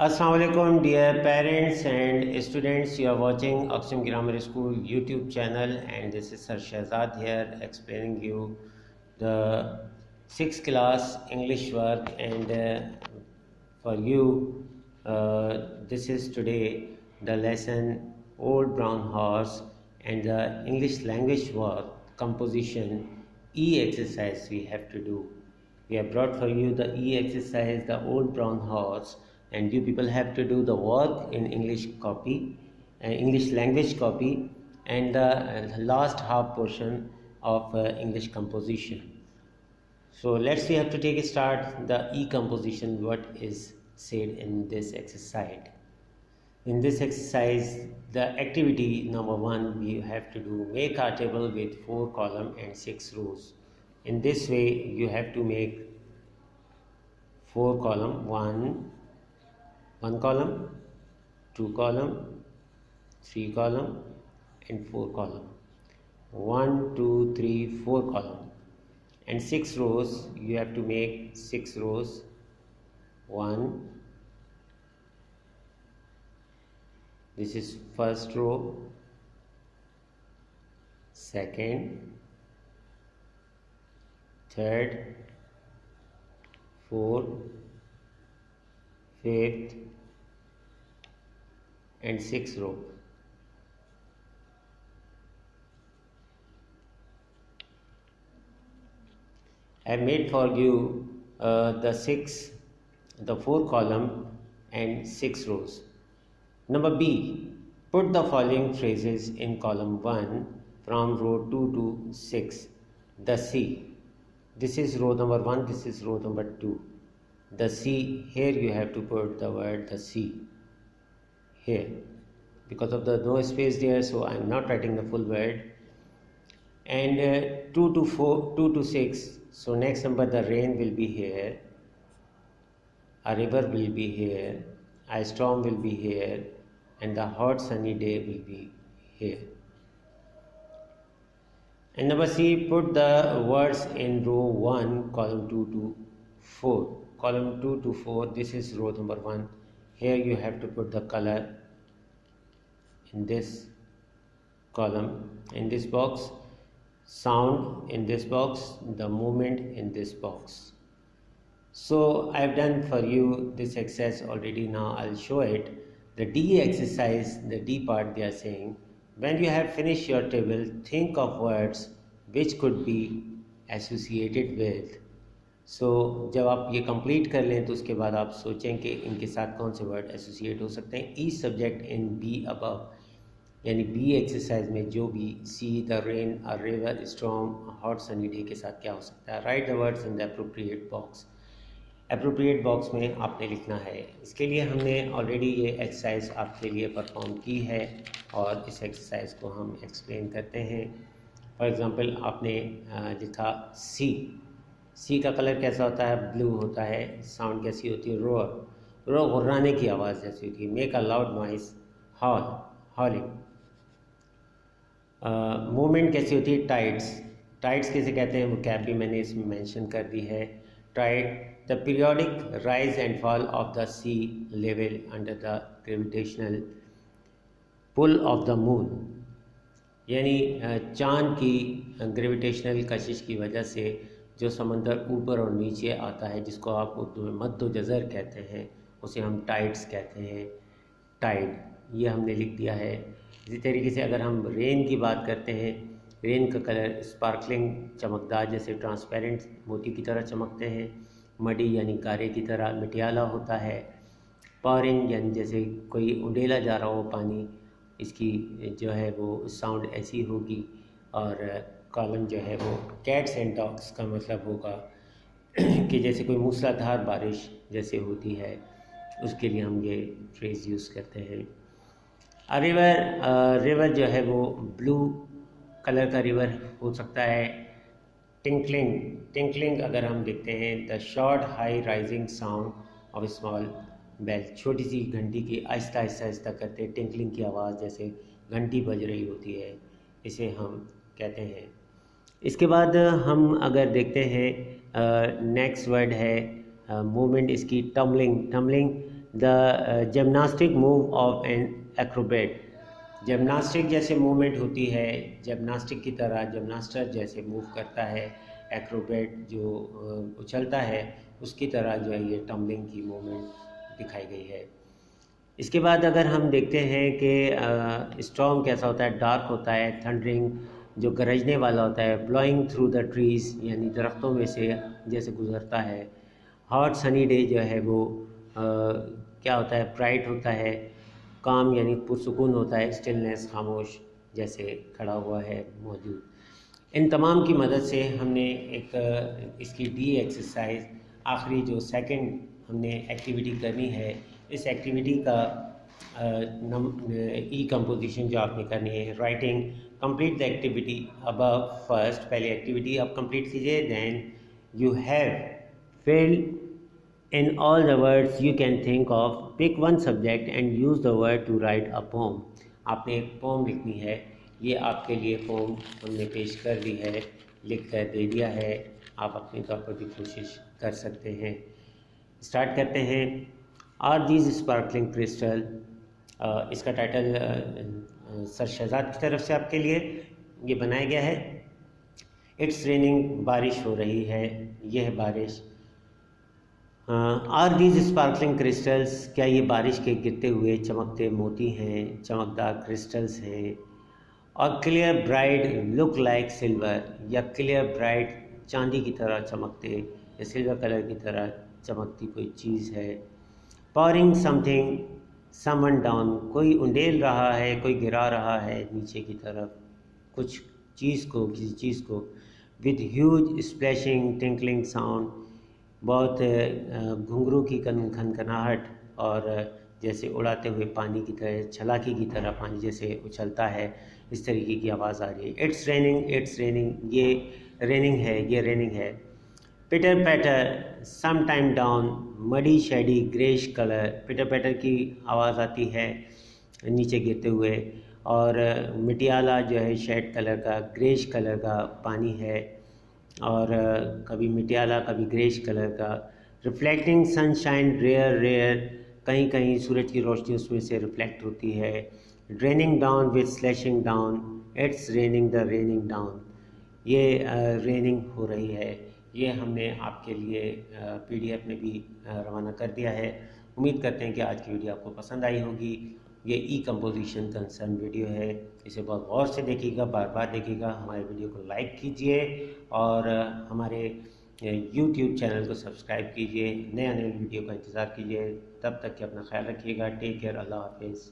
Assalamualaikum dear parents and students. You are watching Aqsim Grammar School YouTube channel, and this is Sir Shahzad here explaining you the 6th class English work. And for you, this is today the lesson Old Brown Horse and the English language work composition E exercise we have to do. We have brought for you the E exercise, the Old Brown Horse, and you people have to do the work in English copy, English language copy, and the last half portion of English composition. So let's we have to take a start the E composition, what is said in this exercise. In this exercise, the activity number 1 we have to do make a table with 4 columns and 6 rows. In this way you have to make 4 column, 1 column, 2 column, 3 column and 4 column. 1, 2, 3, 4 column. And 6 rows, you have to make 6 rows. 1, this is first row, second, third, fourth, fifth and sixth row. I have made for you the 4 column and 6 rows. Number B, put the following phrases in column 1 from row 2 to 6. The C. This is row number 1, this is row number 2. The C, here you have to put the word the C here. Because of the no space there, so I am not writing the full word. And 2 to 6, so next number the rain will be here, a river will be here, a storm will be here, and the hot sunny day will be here. And number C, put the words in row 1, column 2 to 4. Column 2 to 4, this is row number 1. Here you have to put the color in this column, in this box, sound in this box, the movement in this box. So I have done for you this exercise already. Now I'll show it. The D exercise, the D part they are saying, when you have finished your table, think of words which could be associated with. So जब आप ये complete कर लें तो उसके बाद आप सोचें कि इनके साथ कौन से वर्ड एसोसिएट हो सकते हैं. E subject in B above, यानी बी एक्सरसाइज में जो भी sea, the rain, a river, storm, hot sunny day के साथ क्या हो सकता है. Write the words in the appropriate box. Appropriate box में आपने लिखना है. इसके लिए हमने ऑलरेडी ये एक्सरसाइज आपके लिए परफॉर्म की है और इस एक्सरसाइज को हम एक्सप्लेन करते हैं. फॉर एग्ज़ाम्पल आपने लिखा सी का कलर कैसा होता है, ब्लू होता है. साउंड कैसी होती है, रोर गुर्राने की आवाज़ जैसी होती है. Make a loud noise, हॉलिंग. Movement कैसी होती है, टाइड्स कैसे कहते हैं, वो कैप भी मैंने इसमें मेंशन कर दी है. Tide, the periodic rise and fall of the sea level under the gravitational pull of the moon, यानी चाँद की ग्रेविटेशनल कशिश की वजह से जो समंदर ऊपर और नीचे आता है, जिसको आप उर्दू में मद्दो जज़र कहते हैं, उसे हम टाइड्स कहते हैं. टाइड ये हमने लिख दिया है. इसी तरीके से अगर हम रेन की बात करते हैं, रेन का कलर स्पार्कलिंग, चमकदार, जैसे ट्रांसपेरेंट मोती की तरह चमकते हैं. मडी यानी गारे की तरह मिटियाला होता है. पॉरिंग यानी जैसे कोई उंडेला जा रहा हो पानी, इसकी जो है वो साउंड ऐसी होगी. और कॉलम जो है वो कैट्स एंड डॉग्स का मतलब होगा कि जैसे कोई मूसलाधार बारिश जैसे होती है, उसके लिए हम ये फ्रेज़ यूज़ करते हैं. रिवर जो है वो ब्लू कलर का रिवर हो सकता है. टिंकलिंग अगर हम देखते हैं, the short high rising sound of small bell, छोटी सी घंटी की आहिस्ता करते टिंकलिंग की आवाज़ जैसे घंटी बज रही होती है, इसे हम कहते हैं. इसके बाद हम अगर देखते हैं नेक्स्ट वर्ड है मूवमेंट इसकी tumbling. The gymnastic move of an acrobat. Gymnastic जैसे मूवमेंट होती है, जिम्नास्टिक की तरह जिम्नास्टर जैसे मूव करता है, एक्रोबेट जो उछलता है उसकी तरह जो है ये टम्बलिंग की मूवमेंट दिखाई गई है। इसके बाद अगर हम देखते हैं कि स्टॉर्म कैसा होता है, डार्क होता है, थंडरिंग जो गरजने वाला होता है, ब्लोइंग थ्रू द ट्रीज़ यानी दरख्तों में से जैसे गुज़रता है। हॉट सनी डे जो है वो क्या होता है, ब्राइट होता है, काम यानी पुरसुकून होता है, स्टिलनेस खामोश जैसे खड़ा हुआ है मौजूद। इन तमाम की मदद से हमने एक इसकी डी एक्सरसाइज आखिरी जो सेकंड हमने एक्टिविटी करनी है, इस एक्टिविटी का ई कंपोजिशन जो आपने करनी है, writing complete the activity above first, पहले एक्टिविटी आप कंप्लीट कीजिए, then you have filled in all the words you can think of, pick one subject and use the word to write a poem। आपने एक pome लिखनी है, ये आपके लिए पोम हमने पेश कर दी है, लिख कर दे दिया है, आप अपने तौर पर भी कोशिश कर सकते हैं। स्टार्ट करते हैं। आर दीज स्पार्कलिंग क्रिस्टल, इसका टाइटल सर शहजाद की तरफ से आपके लिए ये बनाया गया है। इट्स रेनिंग, बारिश हो रही है, यह बारिश। आर दीज स्पार्कलिंग क्रिस्टल्स, क्या ये बारिश के गिरते हुए चमकते मोती हैं, चमकदार क्रिस्टल्स हैं। और clear bright look like silver, या क्लियर ब्राइट चांदी की तरह चमकते या सिल्वर कलर की तरह चमकती कोई चीज़ है। पॉरिंग समथिंग समवन डाउन, कोई उंडेल रहा है, कोई गिरा रहा है नीचे की तरफ कुछ चीज़ को, किसी चीज़ को। With huge splashing tinkling sound, बहुत घुंघरू की खनखनाहट और जैसे उड़ाते हुए पानी की तरह, छलाकी की तरह पानी जैसे उछलता है, इस तरीके की आवाज़ आ रही है। इट्स रेनिंग, ये रेनिंग है, ये रेनिंग है। Pitter patter some time down, muddy shady greyish colour, pitter patter की आवाज़ आती है नीचे गिरते हुए। और मिटियाला जो है शेड कलर का, ग्रेश कलर का पानी है, और कभी मिटियाला कभी ग्रेश कलर का। रिफ्लेक्टिंग सनशाइन रेयर, कहीं कहीं सूरज की रोशनी उसमें से रिफ्लेक्ट होती है। Draining down with slashing down, it's raining the raining down, ये रेनिंग हो रही है। ये हमने आपके लिए PDF में भी रवाना कर दिया है। उम्मीद करते हैं कि आज की वीडियो आपको पसंद आई होगी। ये ई कंपोजिशन कंसर्न वीडियो है, इसे बहुत गौर से देखिएगा, बार बार देखिएगा। हमारे वीडियो को लाइक कीजिए और हमारे YouTube चैनल को सब्सक्राइब कीजिए। नए वीडियो का इंतज़ार कीजिए। तब तक के अपना ख्याल रखिएगा। टेक केयर, अल्लाह हाफिज़।